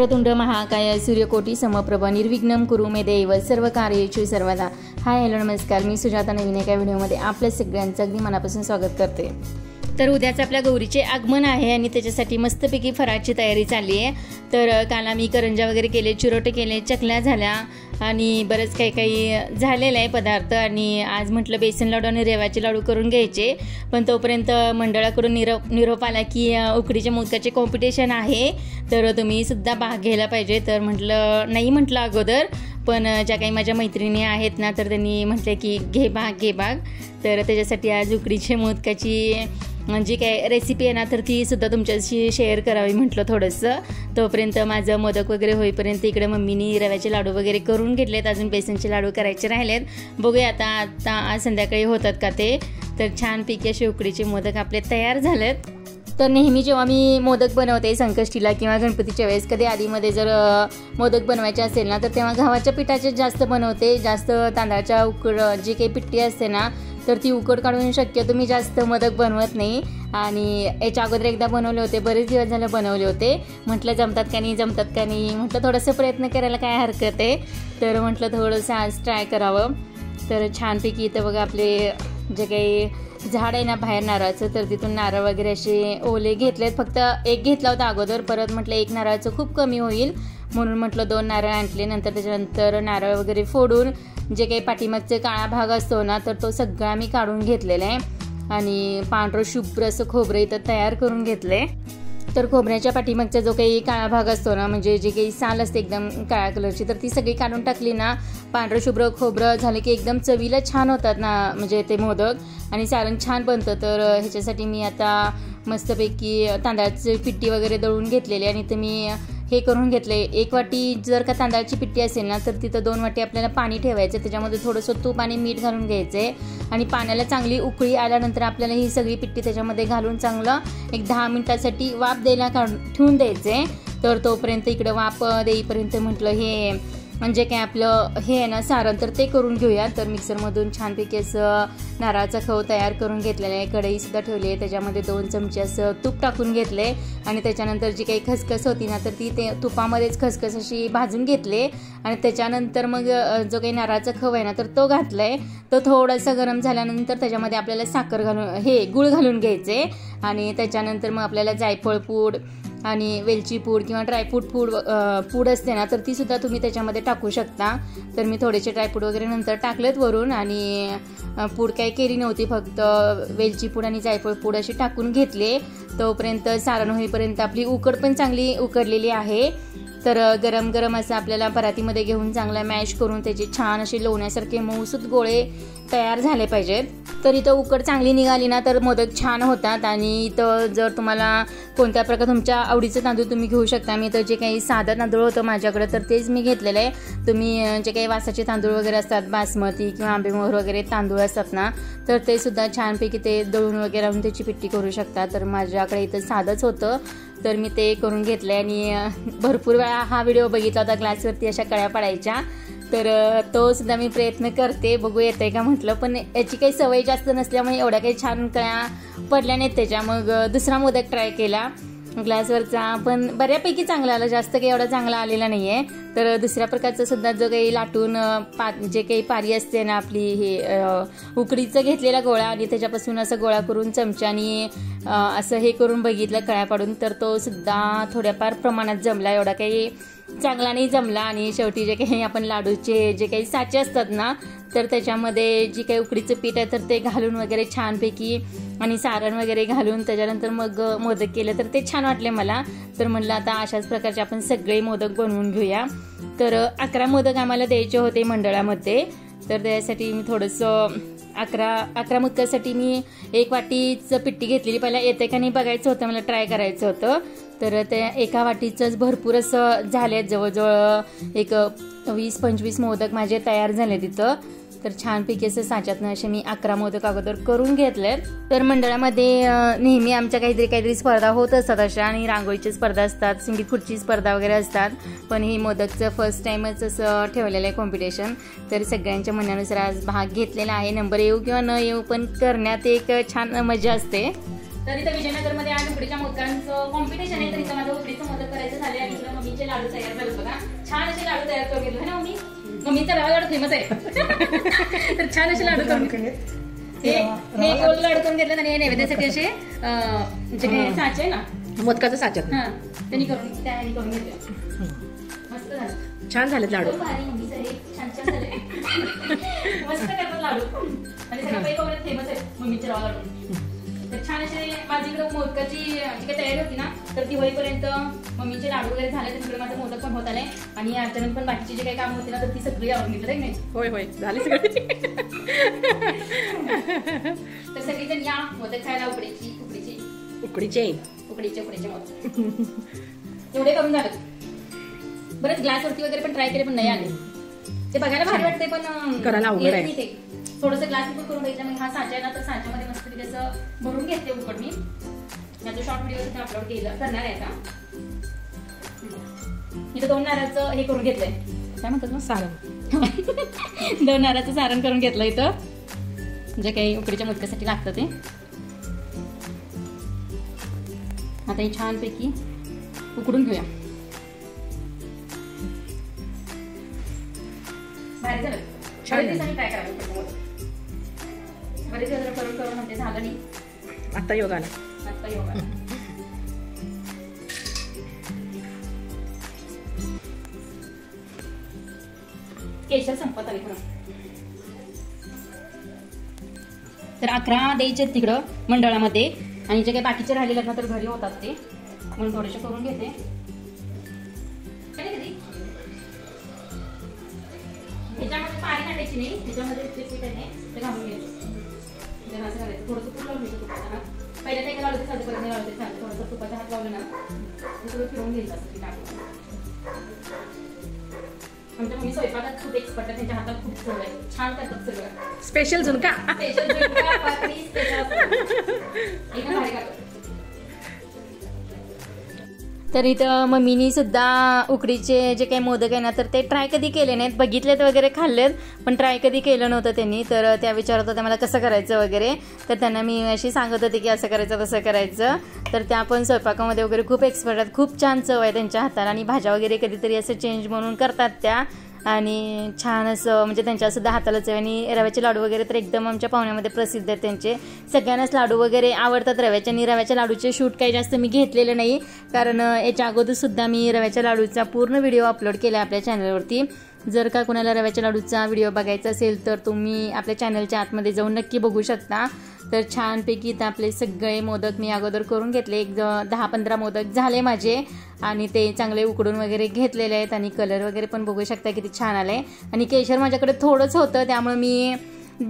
वक्रतुंड महाकाय सूर्यकोटी समप्रभ निर्विघ्नं कुरु मे देव सर्व कार्येषु सर्वदा। हाय हॅलो नमस्कार, मी सुजाता नवीन एका व्हिडिओमध्ये आपल्या सगळ्यांचं अगदी मनापासून स्वागत करते। तर उद्याच आपल्या गौरीचे आगमन आहे आणि त्याच्यासाठी मस्तपैकी फराळची तयारी चालली आहे। तर काल आम्ही करंजा वगैरे केले, चिरोटे केले, चकल्या झाल्या आणि बरंच काही झालेलं आहे पदार्थ। आणि आज म्हटलं बेसन लाडू आणि रव्याचे लाडू करून घ्यायचे, पण तोपर्यंत मंडळाकडून निरोप आला की उकडीच्या मोदकाचे कॉम्पिटिशन आहे, तर तुम्ही सुद्धा भाग घ्यायला पाहिजे। तर म्हटलं नाही म्हटलं अगोदर, पण ज्या काही माझ्या मैत्रिणी आहेत ना, तर त्यांनी म्हटले की घे भाग। तर त्याच्यासाठी आज उकडीच्या मोदकाची जी काय रेसिपी आहे ना, तर ती सुद्धा तुमच्याशी शेअर करावी म्हटलं थोडंसं। तोपर्यंत माझं मोदक वगैरे होईपर्यंत इकडे मम्मीनी रव्याचे लाडू वगैरे करून घेतलेत, अजून बेसनचे लाडू करायचे राहिलेत। बघूया आता आज संध्याकाळी होतात का ते। तर छानपैकी असे उकडीचे मोदक आपले तयार झालेत। तर नेहमी जेव्हा मी मोदक बनवते संकष्टीला किंवा गणपतीच्या वेळेस, कधी आधीमध्ये जर मोदक बनवायचे असेल ना, तर तेव्हा गव्हाच्या पिठाचे जास्त बनवते। जास्त तांदळाच्या उकड जी काही पिठी असते ना, तर ती उकड काढून शक्यतो मी जास्त मोदक बनवत नाही। आणि याच्या अगोदर एकदा बनवले होते, बरेच दिवस झाले बनवले होते। म्हटलं जमतात का नाही, म्हटलं थोडंसं प्रयत्न करायला काय हरकत आहे। तर म्हटलं थोडंसं आज ट्राय करावं। तर छानपैकी इथं बघा आपले जे काही झाड आहे ना बाहेर नारळाचं, तर तिथून नारळ वगैरे असे ओले घेतलेत। फक्त एक घेतला होता अगोदर, परत म्हटलं एक नारळाचं खूप कमी होईल म्हणून म्हटलं 2 नारळ आणले। नंतर त्याच्यानंतर नारळ वगैरे फोडून जे काही पाठीमागचे काळा भाग असतो ना, तर तो सगळा मी काढून घेतलेला आहे। आणि पांढरं शुभ्र असं खोबरं इथं तयार करून घेतले। तर खोबऱ्याच्या पाठीमागचा जो काही काळा भाग असतो ना, म्हणजे जे काही साल असते एकदम काळ्या कलरची, तर ती सगळी काढून टाकली ना, पांढरं शुभ्र खोबरं झालं की एकदम चवीला छान होतात ना, म्हणजे ते मोदक आणि सारण छान बनतं। तर ह्याच्यासाठी मी आता मस्तपैकी तांदळाची पिठी वगैरे दळून घेतलेली आणि तर मी हे करून घेतले। 1 वाटी जर का तांदळाची पिठी असेल ना, तर तिथं 2 वाटी आपल्याला पाणी ठेवायचं, त्याच्यामध्ये थोडंसं तूप आणि मीठ घालून घ्यायचे आणि पाण्याला चांगली उकळी आल्यानंतर आपल्याला ही सगळी पिठी त्याच्यामध्ये घालून चांगलं एक 10 मिनिटासाठी वाफ द्यायला ठेवून द्यायचे। तर तोपर्यंत इकडं वाफ देईपर्यंत म्हटलं हे म्हणजे काय आपलं हे आहे ना सारण, तर ते करून घेऊया। तर मिक्सरमधून छानपैकी असं नारळाचा खव तयार करून घेतलेला आहे। कढईसुद्धा ठेवली आहे, त्याच्यामध्ये 2 चमचे असं तूप टाकून घेतले आणि त्याच्यानंतर जी काही खसखस होती ना, तर ती ते तुपामध्येच खसखस अशी भाजून घेतले आणि त्याच्यानंतर मग जो काही नारळाचा खव आहे ना, तर तो घातला आहे। तो थोडासा गरम झाल्यानंतर त्याच्यामध्ये आपल्याला साखर घालून गूळ घालून घ्यायचे आणि त्याच्यानंतर मग आपल्याला जायफळ पूड आणि वेलची पूड किंवा ड्रायफ्रूट पूड असते ना, तर ती सुद्धा तुम्ही त्याच्यामध्ये टाकू शकता। तर मी थोडेसे ड्रायफ्रूट वगैरे नंतर टाकलेत वरून आणि पूड काही केली नव्हती, फक्त वेलची पूड आणि जायफळ पूड अशी टाकून घेतले। तोपर्यंत सारण होईपर्यंत आपली उकड पण चांगली उकडलेली आहे। तर गरम गरम असं आपल्याला परातीमध्ये घेऊन चांगला मॅश करून त्याचे छान असे लोण्यासारखे मऊसूत गोळे तयार झाले पाहिजेत। तर इथं उकड चांगली निघाली ना, तर मोदक छान होतात। आणि इथं जर तुम्हाला कोणत्या प्रकार तुमच्या आवडीचं तांदूळ तुम्ही घेऊ शकता। मी तर जे काही साधं तांदूळ होतं माझ्याकडे, तर तेच मी घेतलेलं आहे। तुम्ही जे काही वासाचे तांदूळ वगैरे असतात, बासमती किंवा आंबेमोहर वगैरे तांदूळ असतात ना, तर ते सुद्धा छानपैकी ते दळून वगैरे लावून त्याची पिठी करू शकता। तर माझ्याकडे इथं साधंच होतं, तर मी ते करून घेतलं आणि भरपूर वेळा हा व्हिडिओ बघितला होता, ग्लासवरती अशा कळ्या पडायच्या। तर तो सुद्धा मी प्रयत्न करते, बघू येतंय का म्हटलं, पण याची काही सवय जास्त नसल्यामुळे एवढ्या काही छान कळ्या पडल्या नाहीत त्याच्या। मग दुसरा मोदक ट्राय केला ग्लासवरचा, पण बऱ्यापैकी चांगला आला, जास्त काही एवढा चांगला आलेला नाही आहे। तर दुसऱ्या प्रकारचं सुद्धा जो काही लाटून जे काही पारी असते ना आपली, हे उकडीचं घेतलेला गोळा आणि त्याच्यापासून असं गोळा करून चमच्यानी असं हे करून बघितलं कळ्या पाडून, तर तो सुद्धा थोड्याफार प्रमाणात जमला, एवढा काही चांगला नाही जमला। आणि शेवटी जे काही आपण लाडूचे जे काही साचे असतात ना, तर त्याच्यामध्ये जी काही उकडीचं पीठ आहे, तर ते घालून वगैरे छानपैकी आणि सारण वगैरे घालून त्याच्यानंतर मग मोदक केलं, तर ते छान वाटले मला। तर म्हटलं आता अशाच प्रकारचे आपण सगळे मोदक बनवून घेऊया। तर 11 मोदक आम्हाला द्यायचे होते मंडळामध्ये, तर त्यासाठी मी थोडंसं 11 मोदकासाठी मी 1 वाटीच पिठी घेतलेली। पहिला येते का नाही बघायचं होतं, मला ट्राय करायचं होतं। तर त्या 1 वाटीचंच भरपूर असं झाले, जवळजवळ एक 20-25 मोदक माझे तयार झाले तिथं। तर छानपैकी असं साच्यातनं असे मी 11 मोदक अगोदर करून घेतलेत। तर मंडळामध्ये नेहमी आमच्या काहीतरी स्पर्धा होत असतात अशा, आणि रांगोळीची स्पर्धा असतात, संगीत खुर्ची स्पर्धा वगैरे असतात, पण ही मोदकचं फर्स्ट टाइमच असं ठेवलेलं आहे कॉम्पिटिशन। तर सगळ्यांच्या म्हणण्यानुसार आज भाग घेतलेला आहे, नंबर येऊ किंवा न येऊ, पण करण्यात एक छान मजा असते। तर इथं विजयनगरमध्ये आज उकडीच्या मोदकांचं कॉम्पिटिशन आहे, तर इथं माझं उकडीचं मोदक करायचं झाले आणि इकडे मम्मीचे लाडू तयार झाले बघा. छान असे लाडू तयार करून घेतले ना मम्मी. मम्मीचा रवा लाडू फेमस आहे. तर छान असे लाडू करून हे गोल लाडू करून घेतले आणि नैवेद्यासाठी असे जे काही साचे आहे ना मोदकाचं साच्यात हा त्यांनी करून घेतले. मस्त झालं. छान झाले लाडू. छान छान झाले. मस्त करतात लाडू आणि सगळ्या फेमस आहे मम्मीचे रवा लाडू. तर छान असे माझी इकडे मोदकाची जी काही तयारी होती ना तर दिवाळीपर्यंत मम्मीचे लाडू वगैरे झाले. तर तिकडे माझं मोदक पण होत आले आणि अचानक पण बाकीची जे काही काम होते ना तर ती सगळी आवडून घेतलं नाही. होय होय झाली सगळी. तर सगळीजण या मोदक खायला. उकडीचे मोदक एवढे करून झालं. बरेच ग्लासवरती वगैरे पण ट्राय केले पण नाही आले. ते बघायला भारी वाटते पण करायला अवघड आहे. ते थोडंसं ग्लास पण करून घ्यायचं. मग हा साचा आहे ना तर साच्यामध्ये मस्त असं भरून घेते उकड. मी याचा शॉर्ट व्हिडिओ सुद्धा अपलोड करणार आहे आता. इथं 2 नारळाचं हे करून घेतलंय. काय म्हणतात मग सारण. 2 नारळाचं सारण करून घेतलं इथं जे काही उकडीच्या मोदकासाठी लागतं ते. आता हे छानपैकी उकडून घेऊया. भारी झालं. बरेच दिवसांनी ट्राय करायला बरेच दिवस करून म्हणजे झालं नाही. आता योग आला. केशर संपत आली पुन्हा. तर 11 द्यायचे तिकडं मंडळामध्ये आणि जे काही बाकीचे राहिलेले ना तर घरी होतात ते म्हणून थोडेसे करून घेते. त्याच्यामध्ये पाणी टाकायची नाही. त्याच्यामध्ये पीठ आहे ते घालून घ्यायचं. असं घालायचं. थोडंसं तूप लावून घ्यायचं तुपाला. पहिल्या काही लावलं तर चालतं परत नाही लावलं तरी चालतं. थोडंसं तुपाचा हात लावलं ना थोडं फिरवून घ्यायचं असं ते टाकून. आमच्या मम्मी स्वयंपाकात खूप एक्सपर्ट आहे. त्यांच्या हातात खूप चव आहे. छान करतात सगळं. स्पेशल झुणका. तर इथं मम्मीनी सुद्धा उकडीचे जे काही मोदक आहे ना तर ते ट्राय कधी केले नाहीत. बघितलेत वगैरे खाल्लेत पण ट्राय कधी केलं नव्हतं त्यांनी. तर त्या विचारत होत्या मला कसं करायचं वगैरे. तर त्यांना मी अशी सांगत होते की असं करायचं तसं करायचं. तर त्या पण स्वयंपाकामध्ये वगैरे खूप एक्सपर्ट आहेत. खूप छान चव आहे त्यांच्या हाताला आणि भाज्या वगैरे कधीतरी असं चेंज म्हणून करतात त्या. आणि छान असं म्हणजे त्यांच्यासुद्धा हाताला चव. आणि रव्याचे लाडू वगैरे तर एकदम आमच्या पाहुण्यामध्ये प्रसिद्ध आहेत त्यांचे. सगळ्यांनाच लाडू वगैरे आवडतात रव्याचे. आणि रव्याच्या लाडूचे शूट काही जास्त मी घेतलेलं नाही कारण याच्या अगोदरसुद्धा मी रव्याच्या लाडूचा पूर्ण व्हिडिओ अपलोड केला आपल्या चॅनलवरती. जर का कोणाला रव्याच्या लाडूचा व्हिडिओ बघायचा असेल तर तुम्ही आपल्या चॅनलच्या आतमध्ये जाऊन नक्की बघू शकता. तर छानपैकी तर आपले सगळे मोदक मी अगोदर करून घेतले. 10-15 मोदक झाले माझे आणि ते चांगले उकडून वगैरे घेतलेले आहेत. आणि कलर वगैरे पण बघू शकता किती छान आले. आणि केशर माझ्याकडे थोडंच होतं त्यामुळे मी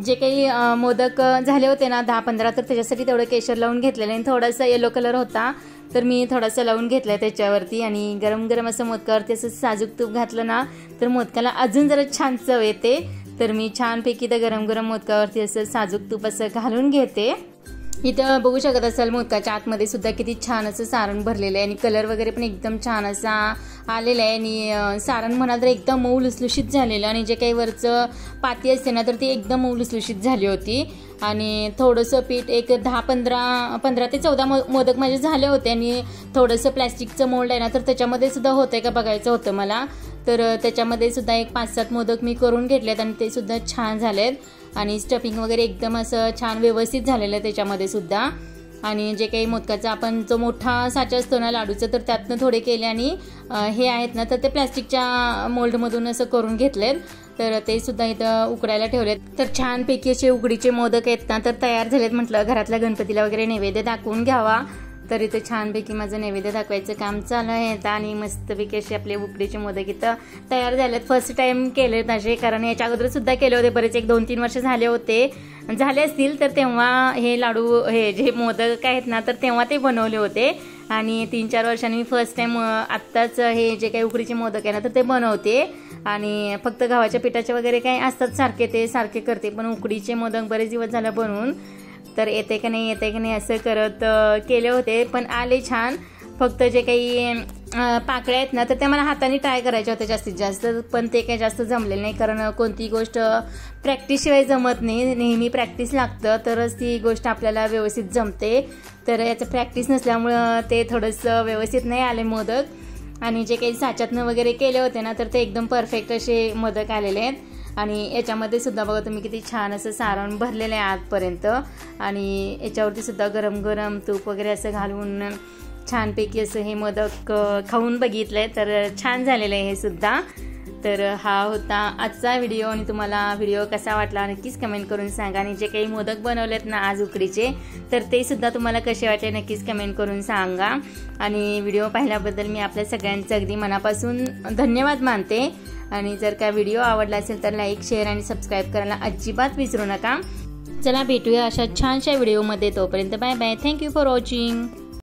जे काही मोदक झाले होते ना 10-15 तर त्याच्यासाठी तेवढं केशर लावून घेतलेलं. आणि थोडासा येलो कलर होता तर मी थोडासा लावून घेतला त्याच्यावरती. आणि गरम गरम असं मोदकावरती असं साजूक तूप घातलं ना तर मोदकाला अजून जरा छान चव येते. तर मी छानपैकी तर गरम गरम मोदकावरती असं साजूक तूप असं घालून घेते. इथं बघू शकत असाल मोदकाच्या आतमध्ये सुद्धा किती छान असं सारण भरलेलं आहे. आणि कलर वगैरे पण एकदम छान असा आलेला आहे. आणि सारण म्हणाल तर एकदम मऊ लुसलुशीत झालेलं. आणि जे काही वरचं पाती असते ना तर ती एकदम मऊ लुसलुशीत झाली होती. आणि थोडंसं पीठ एक 15 ते 14 मोदक माझे झाले होते. आणि थोडंसं प्लॅस्टिकचं मोल्ड आहे ना तर त्याच्यामध्ये सुद्धा होतंय का बघायचं होतं मला. तर त्याच्यामध्ये सुद्धा एक 5-7 मोदक मी करून घेतलेत आणि ते सुद्धा छान झालेत. आणि स्टफिंग वगैरे एकदम असं छान व्यवस्थित झालेलं आहे त्याच्यामध्ये सुद्धा. आणि जे काही मोदकाचा आपण जो मोठा साचा असतो ना लाडूचं तर त्यातनं थोडे केले. आणि हे आहेत ना तर ते प्लॅस्टिकच्या मोल्डमधून असं करून घेतलेत. तर ते सुद्धा इथं उकडायला ठेवलेत. तर छानपैकी असे उकडीचे मोदक आहेत ना तर तयार झालेत. म्हटलं घरातल्या गणपतीला वगैरे नैवेद्य दाखवून घ्यावा. तर इथे छानपैकी माझं नैवेद्य दाखवायचं काम चालू आहे. आणि मस्तपैकी असे आपले उकडीचे मोदक इथं तयार झालेत. फर्स्ट टाइम केलेत असे कारण याच्या अगोदर सुद्धा केले होते बरेच. 1-2-3 वर्ष झाले असतील तर तेव्हा हे लाडू हे जे मोदक आहेत ना तर तेव्हा ते बनवले होते. आणि 3-4 वर्षांनी मी फर्स्ट टाइम आत्ताच हे जे काही उकडीचे मोदक आहे ना तर ते बनवते. आणि फक्त गव्हाच्या पिठाचे वगैरे काही असतात सारखे करते. पण उकडीचे मोदक बरेच दिवस झालं बनवून. तर येते का नाही असं करत केले होते पण आले छान. फक्त जे काही पाकळ्या आहेत ना तर त्या मला हाताने ट्राय करायच्या होत्या जास्तीत जास्त. पण ते काही जास्त जमलेलं नाही कारण कोणती गोष्ट प्रॅक्टिसशिवाय जमत नाही. नेहमी प्रॅक्टिस लागतं तरच ती गोष्ट आपल्याला व्यवस्थित जमते. तर याचं प्रॅक्टिस नसल्यामुळं ते थोडंसं व्यवस्थित नाही आले मोदक. आणि जे काही साच्यातनं वगैरे केले होते ना तर ते एकदम परफेक्ट असे मोदक आलेले आहेत। आणि याच्यामध्ये सुद्धा बघा तुम्ही किती छान असं सारण भरलेलं आहे आतपर्यंत। आणि याच्यावरती सुद्धा गरम गरम तूप वगैरे असं घालून छानपैकी असं हे मोदक खाऊन बघितलंय तर छान झालेलं आहे हे सुद्धा। तर हा होता आजचा व्हिडिओ आणि तुम्हाला व्हिडिओ कसा वाटला नक्कीच कमेंट करून सांगा। आणि जे काही मोदक बनवलेत ना आज उकडीचे तर ते सुद्धा तुम्हाला कसे वाटले नक्कीच कमेंट करून सांगा। आणि व्हिडिओ पाहिल्याबद्दल मी आपल्या सगळ्यांचं अगदी मनापासून धन्यवाद मानते। आणि जर का व्हिडिओ आवडला असेल तर लाईक शेअर आणि सबस्क्राईब करायला अजिबात विसरू नका। चला भेटूया अशा छानशा व्हिडिओमध्ये, तोपर्यंत bye bye, thank you for watching.